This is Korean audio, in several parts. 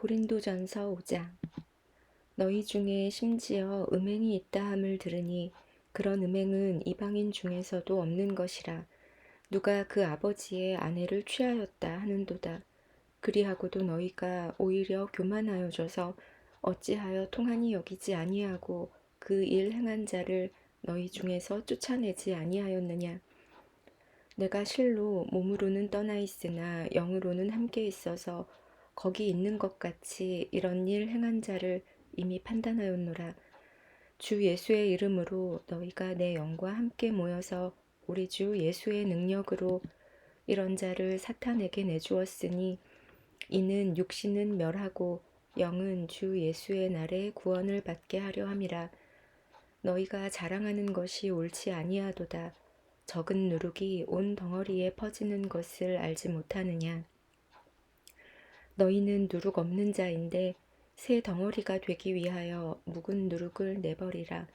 고린도전서 5장. 너희 중에 심지어 음행이 있다 함을 들으니 그런 음행은 이방인 중에서도 없는 것이라. 누가 그 아버지의 아내를 취하였다 하는도다. 그리하고도 너희가 오히려 교만하여져서 어찌하여 통하니 여기지 아니하고 그 일 행한 자를 너희 중에서 쫓아내지 아니하였느냐. 내가 실로 몸으로는 떠나 있으나 영으로는 함께 있어서 거기 있는 것 같이 이런 일 행한 자를 이미 판단하였노라. 주 예수의 이름으로 너희가 내 영과 함께 모여서 우리 주 예수의 능력으로 이런 자를 사탄에게 내주었으니 이는 육신은 멸하고 영은 주 예수의 날에 구원을 받게 하려 함이라. 너희가 자랑하는 것이 옳지 아니하도다. 적은 누룩이 온 덩어리에 퍼지는 것을 알지 못하느냐. 너희는 누룩 없는 자인데 새 덩어리가 되기 위하여 묵은 누룩을 내버리라.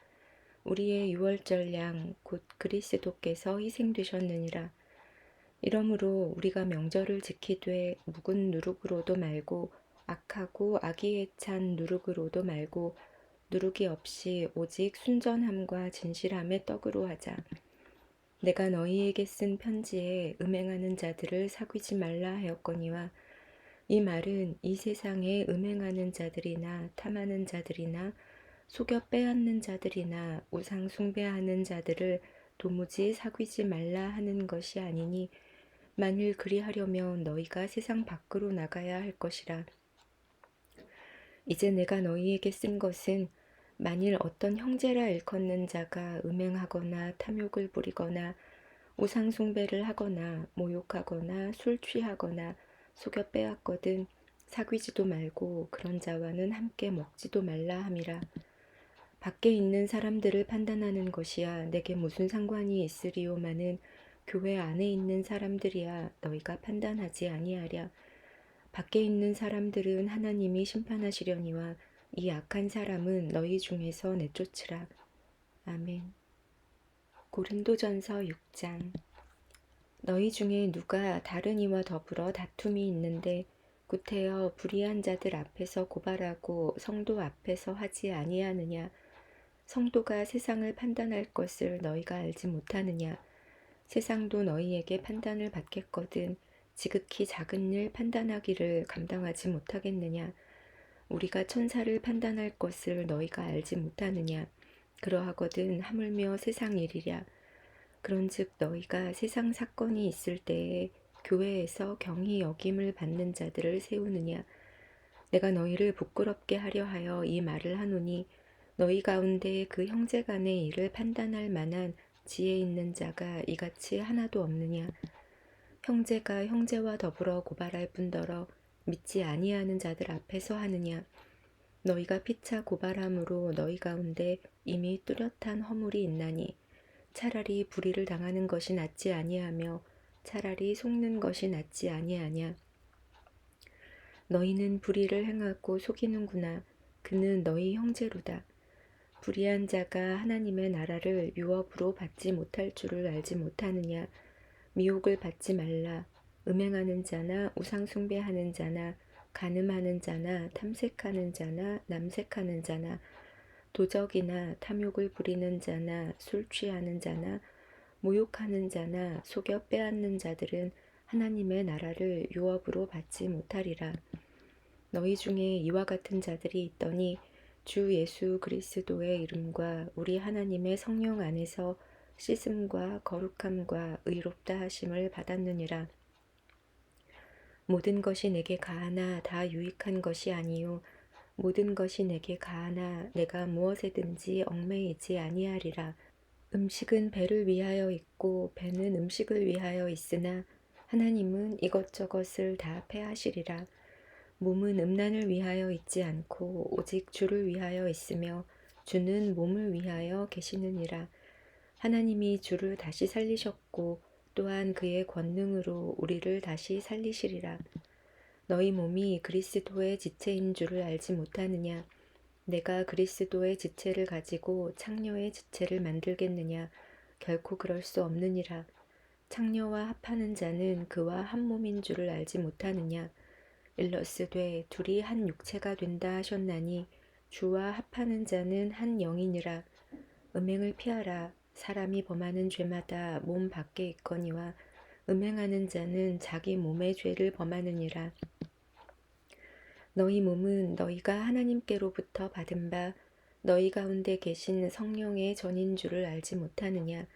우리의 유월절 양 곧 그리스도께서 희생되셨느니라. 이러므로 우리가 명절을 지키되 묵은 누룩으로도 말고 악하고 악의에 찬 누룩으로도 말고 누룩이 없이 오직 순전함과 진실함의 떡으로 하자. 내가 너희에게 쓴 편지에 음행하는 자들을 사귀지 말라 하였거니와 이 말은 이 세상에 음행하는 자들이나 탐하는 자들이나 속여 빼앗는 자들이나 우상 숭배하는 자들을 도무지 사귀지 말라 하는 것이 아니니 만일 그리하려면 너희가 세상 밖으로 나가야 할 것이라. 이제 내가 너희에게 쓴 것은 만일 어떤 형제라 일컫는 자가 음행하거나 탐욕을 부리거나 우상 숭배를 하거나 모욕하거나 술 취하거나 속여 빼앗거든 사귀지도 말고 그런 자와는 함께 먹지도 말라 함이라. 밖에 있는 사람들을 판단하는 것이야 내게 무슨 상관이 있으리요마는 교회 안에 있는 사람들이야 너희가 판단하지 아니하랴. 밖에 있는 사람들은 하나님이 심판하시려니와 이 악한 사람은 너희 중에서 내쫓으라. 아멘. 고린도전서 6장. 너희 중에 누가 다른 이와 더불어 다툼이 있는데 구태여 불의한 자들 앞에서 고발하고 성도 앞에서 하지 아니하느냐. 성도가 세상을 판단할 것을 너희가 알지 못하느냐. 세상도 너희에게 판단을 받겠거든 지극히 작은 일 판단하기를 감당하지 못하겠느냐. 우리가 천사를 판단할 것을 너희가 알지 못하느냐. 그러하거든 하물며 세상 일이랴. 그런즉 너희가 세상 사건이 있을 때에 교회에서 경히 여김을 받는 자들을 세우느냐. 내가 너희를 부끄럽게 하려 하여 이 말을 하노니 너희 가운데 그 형제 간의 일을 판단할 만한 지혜 있는 자가 이같이 하나도 없느냐. 형제가 형제와 더불어 고발할 뿐더러 믿지 아니하는 자들 앞에서 하느냐. 너희가 피차 고발함으로 너희 가운데 이미 뚜렷한 허물이 있나니 차라리 불의를 당하는 것이 낫지 아니하며 차라리 속는 것이 낫지 아니하냐. 너희는 불의를 행하고 속이는구나. 그는 너희 형제로다. 불의한 자가 하나님의 나라를 유업으로 받지 못할 줄을 알지 못하느냐. 미혹을 받지 말라. 음행하는 자나 우상 숭배하는 자나 간음하는 자나 탐색하는 자나 남색하는 자나 도적이나 탐욕을 부리는 자나 술 취하는 자나 모욕하는 자나 속여 빼앗는 자들은 하나님의 나라를 유업으로 받지 못하리라. 너희 중에 이와 같은 자들이 있더니 주 예수 그리스도의 이름과 우리 하나님의 성령 안에서 씻음과 거룩함과 의롭다 하심을 받았느니라. 모든 것이 내게 가하나 다 유익한 것이 아니요 모든 것이 내게 가하나 내가 무엇에든지 얽매이지 아니하리라. 음식은 배를 위하여 있고 배는 음식을 위하여 있으나 하나님은 이것저것을 다 패하시리라. 몸은 음란을 위하여 있지 않고 오직 주를 위하여 있으며 주는 몸을 위하여 계시느니라. 하나님이 주를 다시 살리셨고 또한 그의 권능으로 우리를 다시 살리시리라. 너희 몸이 그리스도의 지체인 줄을 알지 못하느냐. 내가 그리스도의 지체를 가지고 창녀의 지체를 만들겠느냐. 결코 그럴 수 없느니라. 창녀와 합하는 자는 그와 한 몸인 줄을 알지 못하느냐. 일러스되 둘이 한 육체가 된다 하셨나니 주와 합하는 자는 한 영이니라. 음행을 피하라. 사람이 범하는 죄마다 몸 밖에 있거니와 음행하는 자는 자기 몸의 죄를 범하느니라. 너희 몸은 너희가 하나님께로부터 받은 바 너희 가운데 계신 성령의 전인 줄을 알지 못하느냐.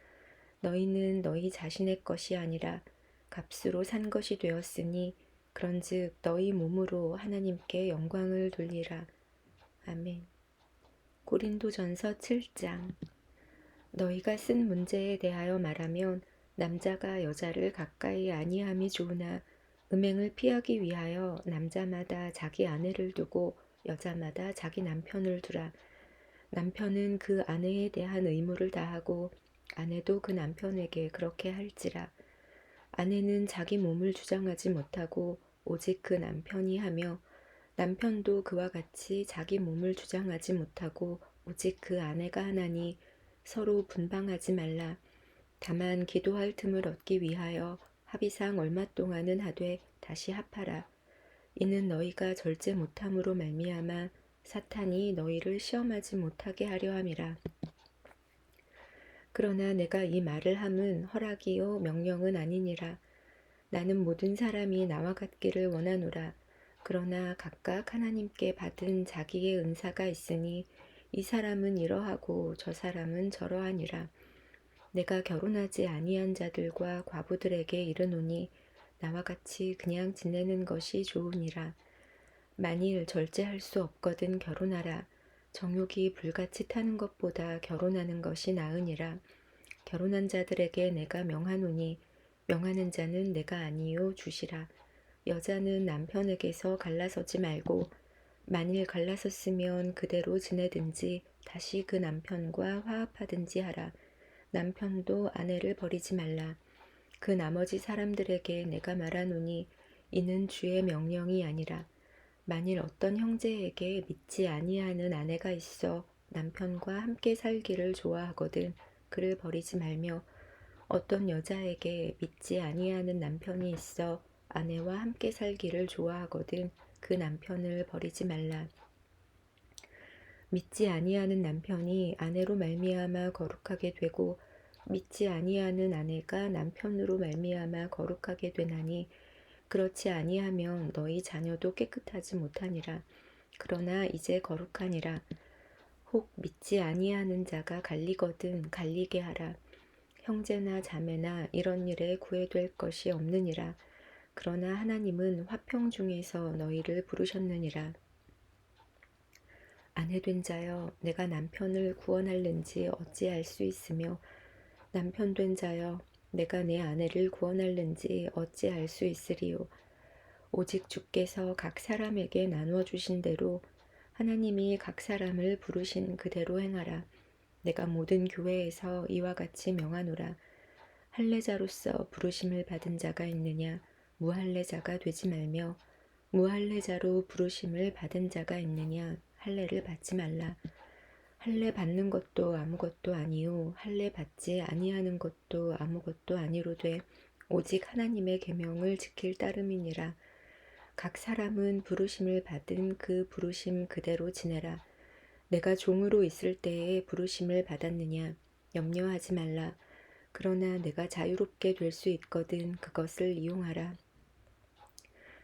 너희는 너희 자신의 것이 아니라 값으로 산 것이 되었으니 그런즉 너희 몸으로 하나님께 영광을 돌리라. 아멘. 고린도전서 7장. 너희가 쓴 문제에 대하여 말하면 남자가 여자를 가까이 아니함이 좋으나 음행을 피하기 위하여 남자마다 자기 아내를 두고 여자마다 자기 남편을 두라. 남편은 그 아내에 대한 의무를 다하고 아내도 그 남편에게 그렇게 할지라. 아내는 자기 몸을 주장하지 못하고 오직 그 남편이 하며 남편도 그와 같이 자기 몸을 주장하지 못하고 오직 그 아내가 하나니 서로 분방하지 말라. 다만 기도할 틈을 얻기 위하여 합의상 얼마 동안은 하되 다시 합하라. 이는 너희가 절제 못함으로 말미암아 사탄이 너희를 시험하지 못하게 하려 함이라. 그러나 내가 이 말을 함은 허락이요 명령은 아니니라. 나는 모든 사람이 나와 같기를 원하노라. 그러나 각각 하나님께 받은 자기의 은사가 있으니 이 사람은 이러하고 저 사람은 저러하니라. 내가 결혼하지 아니한 자들과 과부들에게 이르노니 나와 같이 그냥 지내는 것이 좋으니라. 만일 절제할 수 없거든 결혼하라. 정욕이 불같이 타는 것보다 결혼하는 것이 나으니라. 결혼한 자들에게 내가 명하노니 명하는 자는 내가 아니요 주시라. 여자는 남편에게서 갈라서지 말고 만일 갈라섰으면 그대로 지내든지 다시 그 남편과 화합하든지 하라. 남편도 아내를 버리지 말라. 그 나머지 사람들에게 내가 말하노니 이는 주의 명령이 아니라 만일 어떤 형제에게 믿지 아니하는 아내가 있어 남편과 함께 살기를 좋아하거든 그를 버리지 말며 어떤 여자에게 믿지 아니하는 남편이 있어 아내와 함께 살기를 좋아하거든 그 남편을 버리지 말라. 믿지 아니하는 남편이 아내로 말미암아 거룩하게 되고 믿지 아니하는 아내가 남편으로 말미암아 거룩하게 되나니 그렇지 아니하면 너희 자녀도 깨끗하지 못하니라. 그러나 이제 거룩하니라. 혹 믿지 아니하는 자가 갈리거든 갈리게 하라. 형제나 자매나 이런 일에 구애될 것이 없느니라. 그러나 하나님은 화평 중에서 너희를 부르셨느니라. 아내된 자여 내가 남편을 구원할는지 어찌할 수 있으며 남편된 자여 내가 내 아내를 구원할는지 어찌할 수 있으리요. 오직 주께서 각 사람에게 나누어 주신 대로 하나님이 각 사람을 부르신 그대로 행하라. 내가 모든 교회에서 이와 같이 명하노라. 할례자로서 부르심을 받은 자가 있느냐 무할례자가 되지 말며 무할례자로 부르심을 받은 자가 있느냐 할례를 받지 말라. 할례 받는 것도 아무것도 아니요 할례 받지 아니하는 것도 아무것도 아니로되 오직 하나님의 계명을 지킬 따름이니라. 각 사람은 부르심을 받은 그 부르심 그대로 지내라. 내가 종으로 있을 때에 부르심을 받았느냐 염려하지 말라. 그러나 내가 자유롭게 될 수 있거든 그것을 이용하라.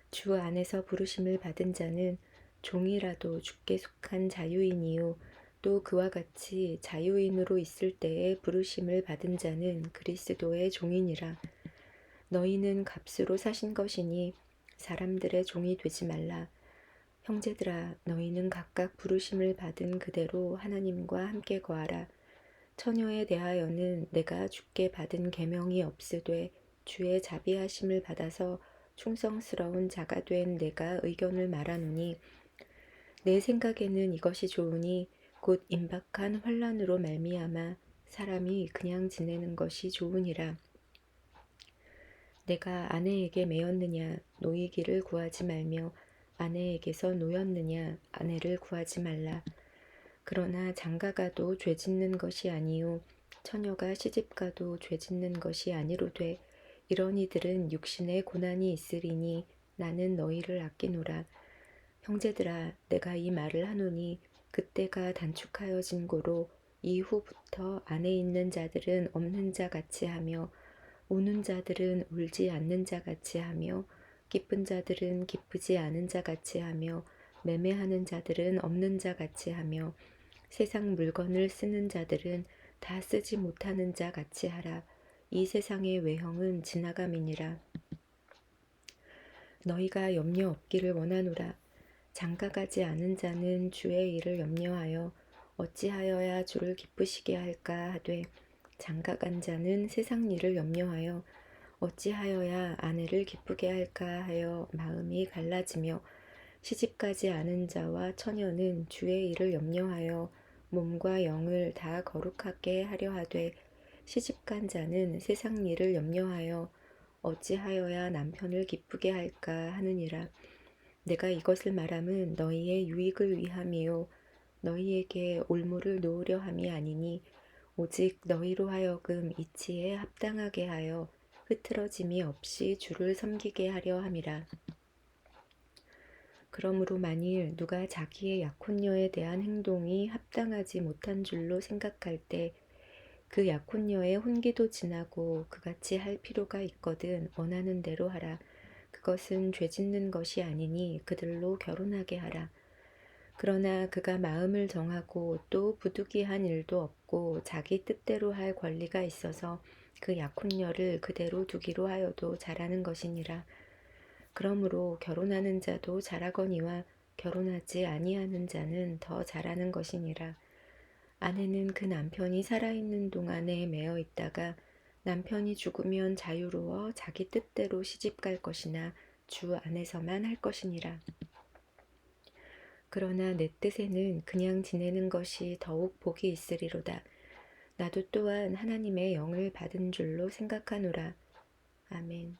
주 안에서 부르심을 받은 자는 종이라도 주께 속한 자유인이요 또 그와 같이 자유인으로 있을 때에 부르심을 받은 자는 그리스도의 종이니라. 너희는 값으로 사신 것이니 사람들의 종이 되지 말라. 형제들아 너희는 각각 부르심을 받은 그대로 하나님과 함께 거하라. 처녀에 대하여는 내가 주께 받은 계명이 없으되 주의 자비하심을 받아서 충성스러운 자가 된 내가 의견을 말하노니 내 생각에는 이것이 좋으니 곧 임박한 환난으로 말미암아 사람이 그냥 지내는 것이 좋으니라. 내가 아내에게 매였느냐 노이기를 구하지 말며 아내에게서 노였느냐 아내를 구하지 말라. 그러나 장가가도 죄 짓는 것이 아니요 처녀가 시집가도 죄 짓는 것이 아니로되 이런 이들은 육신에 고난이 있으리니 나는 너희를 아끼노라. 형제들아, 내가 이 말을 하노니 그때가 단축하여진 고로 이후부터 안에 있는 자들은 없는 자 같이 하며 우는 자들은 울지 않는 자 같이 하며 기쁜 자들은 기쁘지 않은 자 같이 하며 매매하는 자들은 없는 자 같이 하며 세상 물건을 쓰는 자들은 다 쓰지 못하는 자 같이 하라. 이 세상의 외형은 지나감이니라. 너희가 염려 없기를 원하노라. 장가가지 않은 자는 주의 일을 염려하여 어찌하여야 주를 기쁘시게 할까 하되 장가간 자는 세상 일을 염려하여 어찌하여야 아내를 기쁘게 할까 하여 마음이 갈라지며 시집가지 않은 자와 처녀는 주의 일을 염려하여 몸과 영을 다 거룩하게 하려 하되 시집간 자는 세상 일을 염려하여 어찌하여야 남편을 기쁘게 할까 하느니라. 내가 이것을 말함은 너희의 유익을 위함이요 너희에게 올무를 놓으려 함이 아니니 오직 너희로 하여금 이치에 합당하게 하여 흐트러짐이 없이 주를 섬기게 하려 함이라. 그러므로 만일 누가 자기의 약혼녀에 대한 행동이 합당하지 못한 줄로 생각할 때 그 약혼녀의 혼기도 지나고 그같이 할 필요가 있거든 원하는 대로 하라. 그것은 죄 짓는 것이 아니니 그들로 결혼하게 하라. 그러나 그가 마음을 정하고 또 부득이한 일도 없고 자기 뜻대로 할 권리가 있어서 그 약혼녀를 그대로 두기로 하여도 잘하는 것이니라. 그러므로 결혼하는 자도 잘하거니와 결혼하지 아니하는 자는 더 잘하는 것이니라. 아내는 그 남편이 살아있는 동안에 매어 있다가 남편이 죽으면 자유로워 자기 뜻대로 시집갈 것이나 주 안에서만 할 것이니라. 그러나 내 뜻에는 그냥 지내는 것이 더욱 복이 있으리로다. 나도 또한 하나님의 영을 받은 줄로 생각하노라. 아멘.